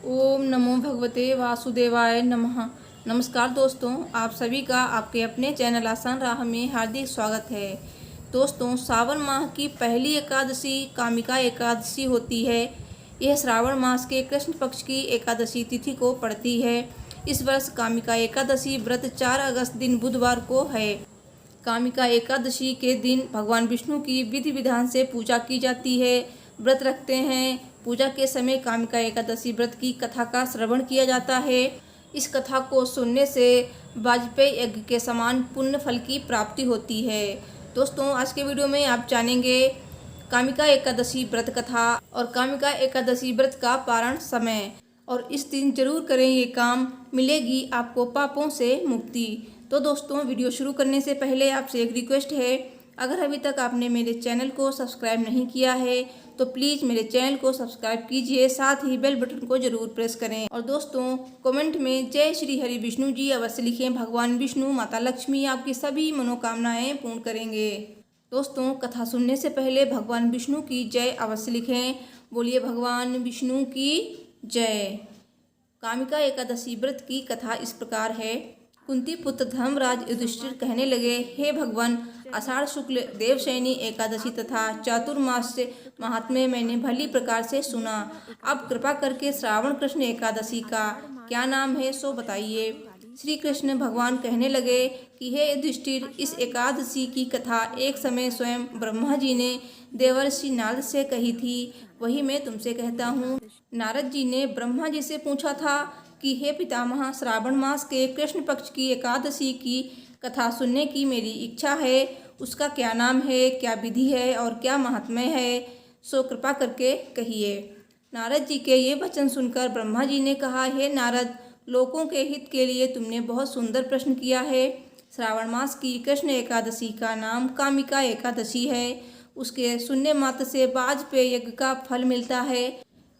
ओम नमो भगवते वासुदेवाय नमः। नमस्कार दोस्तों, आप सभी का आपके अपने चैनल आसान राह में हार्दिक स्वागत है। दोस्तों, श्रावण माह की पहली एकादशी कामिका एकादशी होती है। यह श्रावण मास के कृष्ण पक्ष की एकादशी तिथि को पड़ती है। इस वर्ष कामिका एकादशी व्रत 4 अगस्त दिन बुधवार को है। कामिका एकादशी के दिन भगवान विष्णु की विधि विधान से पूजा की जाती है। व्रत रखते हैं। पूजा के समय कामिका एकादशी व्रत की कथा का श्रवण किया जाता है। इस कथा को सुनने से वाजपेयी यज्ञ के समान पुण्य फल की प्राप्ति होती है। दोस्तों, आज के वीडियो में आप जानेंगे कामिका एकादशी व्रत कथा और कामिका एकादशी व्रत का पारण समय। और इस दिन जरूर करें ये काम, मिलेगी आपको पापों से मुक्ति। तो दोस्तों, वीडियो शुरू करने से पहले आपसे एक रिक्वेस्ट है, अगर अभी तक आपने मेरे चैनल को सब्सक्राइब नहीं किया है तो प्लीज़ मेरे चैनल को सब्सक्राइब कीजिए, साथ ही बेल बटन को जरूर प्रेस करें। और दोस्तों, कमेंट में जय श्री हरि विष्णु जी अवश्य लिखें। भगवान विष्णु माता लक्ष्मी आपकी सभी मनोकामनाएं पूर्ण करेंगे। दोस्तों, कथा सुनने से पहले भगवान विष्णु की जय अवश्य लिखें। बोलिए भगवान विष्णु की जय। कामिका एकादशी व्रत की कथा इस प्रकार है। कुंती पुत्र धर्मराज युधिष्ठिर कहने लगे, हे भगवान, आषाढ़ शुक्ल देवशयनी एकादशी तथा चातुर्मास महात्म्य मैंने भली प्रकार से सुना। अब कृपा करके श्रावण कृष्ण एकादशी का क्या नाम है सो बताइए। श्री कृष्ण भगवान कहने लगे कि हे युधिष्ठिर, इस एकादशी की कथा एक समय स्वयं ब्रह्मा जी ने देवर्षि नारद से कही थी, वही मैं तुमसे कहता हूँ। नारद जी ने ब्रह्मा जी से पूछा था कि हे पितामह, श्रावण मास के कृष्ण पक्ष की एकादशी की कथा सुनने की मेरी इच्छा है। उसका क्या नाम है, क्या विधि है और क्या महात्म्य है, सो कृपा करके कहिए। नारद जी के ये वचन सुनकर ब्रह्मा जी ने कहा, हे नारद, लोगों के हित के लिए तुमने बहुत सुंदर प्रश्न किया है। श्रावण मास की कृष्ण एकादशी का नाम कामिका एकादशी है। उसके सुनने मात्र से वाजपेयी यज्ञ का फल मिलता है।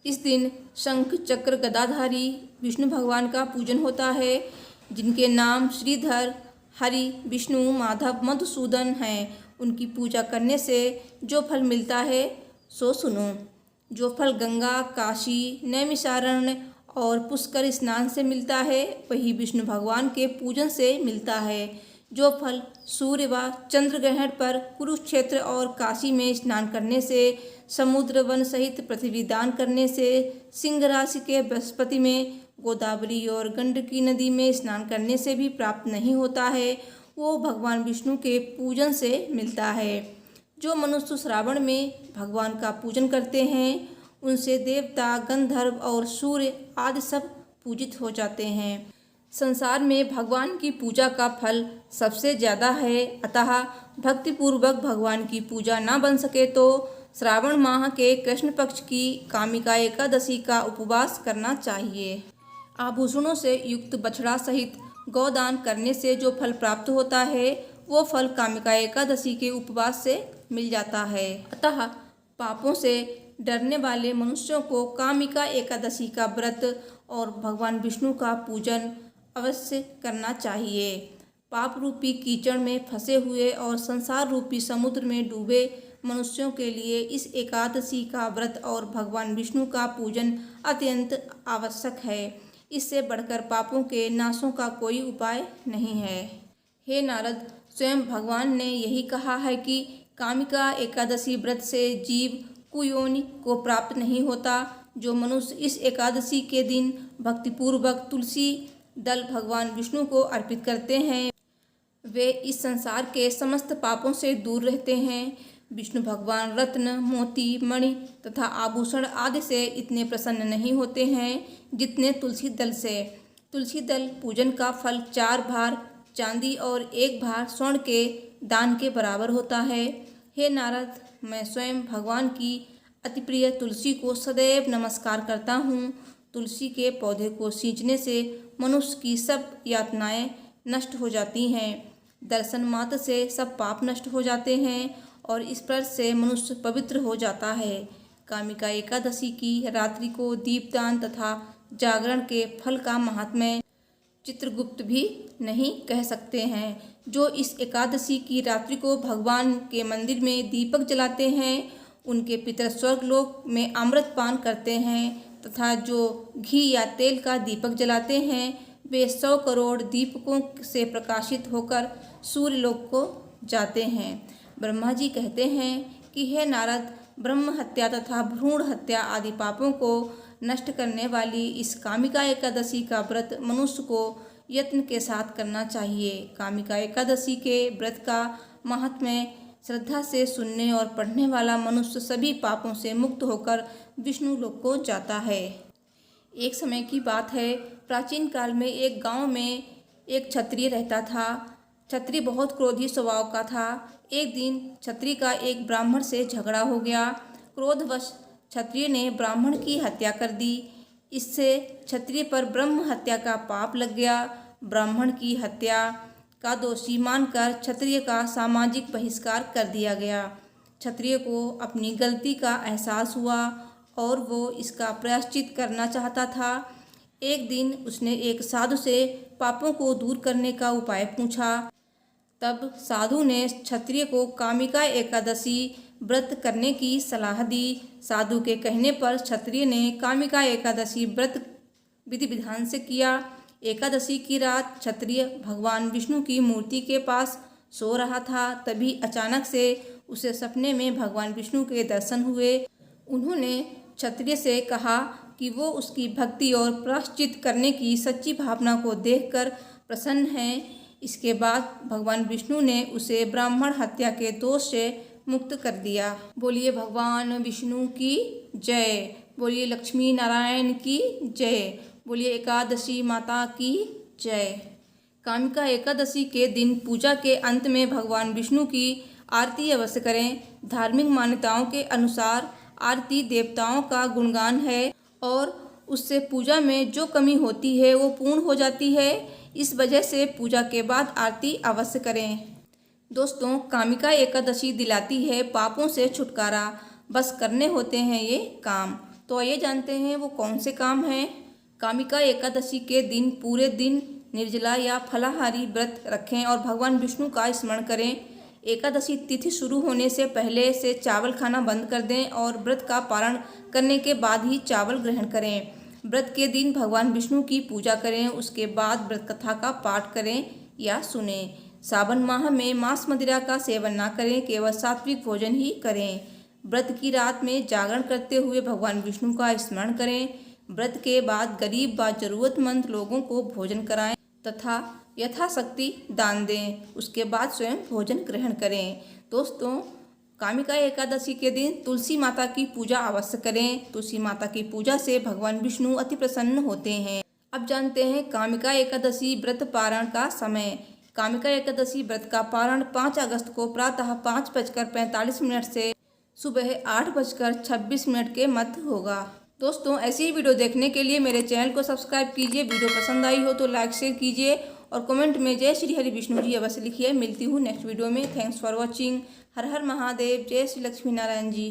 इस दिन शंख चक्र गदाधारी विष्णु भगवान का पूजन होता है, जिनके नाम श्रीधर, हरि, विष्णु, माधव, मधुसूदन हैं। उनकी पूजा करने से जो फल मिलता है सो सुनो। जो फल गंगा, काशी, नैमिषारण्य और पुष्कर स्नान से मिलता है, वही विष्णु भगवान के पूजन से मिलता है। जो फल सूर्य व चंद्र ग्रहण पर कुरुक्षेत्र और काशी में स्नान करने से, समुद्र वन सहित पृथ्वी दान करने से, सिंह राशि के बृहस्पति में, गोदावरी और गंडकी नदी में स्नान करने से भी प्राप्त नहीं होता है, वो भगवान विष्णु के पूजन से मिलता है। जो मनुष्य श्रावण में भगवान का पूजन करते हैं, उनसे देवता, गंधर्व और सूर्य आदि सब पूजित हो जाते हैं। संसार में भगवान की पूजा का फल सबसे ज़्यादा है, अतः भक्तिपूर्वक भगवान की पूजा न बन सके तो श्रावण माह के कृष्ण पक्ष की कामिका एकादशी का उपवास करना चाहिए। आभूषणों से युक्त बछड़ा सहित गौदान करने से जो फल प्राप्त होता है, वो फल कामिका एकादशी के उपवास से मिल जाता है। अतः पापों से डरने वाले मनुष्यों को कामिका एकादशी का व्रत और भगवान विष्णु का पूजन अवश्य करना चाहिए। पाप रूपी कीचड़ में फंसे हुए और संसार रूपी समुद्र में डूबे मनुष्यों के लिए इस एकादशी का व्रत और भगवान विष्णु का पूजन अत्यंत आवश्यक है। इससे बढ़कर पापों के नाशों का कोई उपाय नहीं है। हे नारद, स्वयं भगवान ने यही कहा है कि कामिका एकादशी व्रत से जीव कुयोनि को प्राप्त नहीं होता। जो मनुष्य इस एकादशी के दिन भक्तिपूर्वक तुलसी दल भगवान विष्णु को अर्पित करते हैं, वे इस संसार के समस्त पापों से दूर रहते हैं। विष्णु भगवान रत्न, मोती, मणि तथा आभूषण आदि से इतने प्रसन्न नहीं होते हैं जितने तुलसी दल से। तुलसी दल पूजन का फल 4 भार चांदी और 1 भार स्वर्ण के दान के बराबर होता है। हे नारद, मैं स्वयं भगवान की अति प्रिय तुलसी को सदैव नमस्कार करता हूँ। तुलसी के पौधे को सींचने से मनुष्य की सब यातनाएं नष्ट हो जाती हैं। दर्शन मात्र से सब पाप नष्ट हो जाते हैं और स्पर्श से मनुष्य पवित्र हो जाता है। कामिका एकादशी की रात्रि को दीपदान तथा जागरण के फल का महात्म्य चित्रगुप्त भी नहीं कह सकते हैं। जो इस एकादशी की रात्रि को भगवान के मंदिर में दीपक जलाते हैं, उनके पितर स्वर्गलोक में अमृत पान करते हैं। तथा जो घी या तेल का दीपक जलाते हैं वे 100 करोड़ दीपकों से प्रकाशित होकर सूर्यलोक को जाते हैं। ब्रह्मा जी कहते हैं कि हे नारद, ब्रह्म हत्या तथा भ्रूण हत्या आदि पापों को नष्ट करने वाली इस कामिका एकादशी का व्रत मनुष्य को यत्न के साथ करना चाहिए। कामिका एकादशी के व्रत का महात्म्य श्रद्धा से सुनने और पढ़ने वाला मनुष्य सभी पापों से मुक्त होकर विष्णु लोक को जाता है। एक समय की बात है, प्राचीन काल में एक गांव में एक क्षत्रिय रहता था। क्षत्रिय बहुत क्रोधी स्वभाव का था। एक दिन क्षत्रिय का एक ब्राह्मण से झगड़ा हो गया। क्रोधवश क्षत्रिय ने ब्राह्मण की हत्या कर दी। इससे क्षत्रिय पर ब्रह्म हत्या का पाप लग गया। ब्राह्मण की हत्या का दोषी मानकर क्षत्रिय का सामाजिक बहिष्कार कर दिया गया। क्षत्रिय को अपनी गलती का एहसास हुआ और वो इसका प्रायश्चित करना चाहता था। एक दिन उसने एक साधु से पापों को दूर करने का उपाय पूछा। तब साधु ने क्षत्रिय को कामिका एकादशी व्रत करने की सलाह दी। साधु के कहने पर क्षत्रिय ने कामिका एकादशी व्रत विधि विधान से किया। एकादशी की रात क्षत्रिय भगवान विष्णु की मूर्ति के पास सो रहा था। तभी अचानक से उसे सपने में भगवान विष्णु के दर्शन हुए। उन्होंने क्षत्रिय से कहा कि वो उसकी भक्ति और प्रायश्चित करने की सच्ची भावना को देखकर प्रसन्न हैं। इसके बाद भगवान विष्णु ने उसे ब्राह्मण हत्या के दोष से मुक्त कर दिया। बोलिए भगवान विष्णु की जय। बोलिए लक्ष्मी नारायण की जय। बोलिए एकादशी माता की जय। कामिका एकादशी के दिन पूजा के अंत में भगवान विष्णु की आरती अवश्य करें। धार्मिक मान्यताओं के अनुसार आरती देवताओं का गुणगान है और उससे पूजा में जो कमी होती है वो पूर्ण हो जाती है। इस वजह से पूजा के बाद आरती अवश्य करें। दोस्तों, कामिका एकादशी दिलाती है पापों से छुटकारा। बस करने होते हैं ये काम। तो आइए जानते हैं वो कौन से काम हैं। कामिका एकादशी के दिन पूरे दिन निर्जला या फलाहारी व्रत रखें और भगवान विष्णु का स्मरण करें। एकादशी तिथि शुरू होने से पहले से चावल खाना बंद कर दें और व्रत का पारण करने के बाद ही चावल ग्रहण करें। व्रत के दिन भगवान विष्णु की पूजा करें। उसके बाद व्रत कथा का पाठ करें या सुनें। सावन माह में मांस मदिरा का सेवन ना करें, केवल सात्विक भोजन ही करें। व्रत की रात में जागरण करते हुए भगवान विष्णु का स्मरण करें। व्रत के बाद गरीब व जरूरतमंद लोगों को भोजन कराएं तथा यथाशक्ति दान दें। उसके बाद स्वयं भोजन ग्रहण करें। दोस्तों, कामिका एकादशी के दिन तुलसी माता की पूजा अवश्य करें। तुलसी माता की पूजा से भगवान विष्णु अति प्रसन्न होते हैं। अब जानते हैं कामिका एकादशी व्रत पारण का समय। कामिका एकादशी व्रत का पारण 5 अगस्त को प्रातः 5:45 से सुबह 8:26 के मध्य होगा। दोस्तों, ऐसी ही वीडियो देखने के लिए मेरे चैनल को सब्सक्राइब कीजिए। वीडियो पसंद आई हो तो लाइक शेयर कीजिए और कमेंट में जय श्री हरि विष्णु जी अवश्य लिखिए। मिलती हूँ नेक्स्ट वीडियो में। Thanks for watching. हर हर महादेव। जय श्री लक्ष्मी नारायण जी।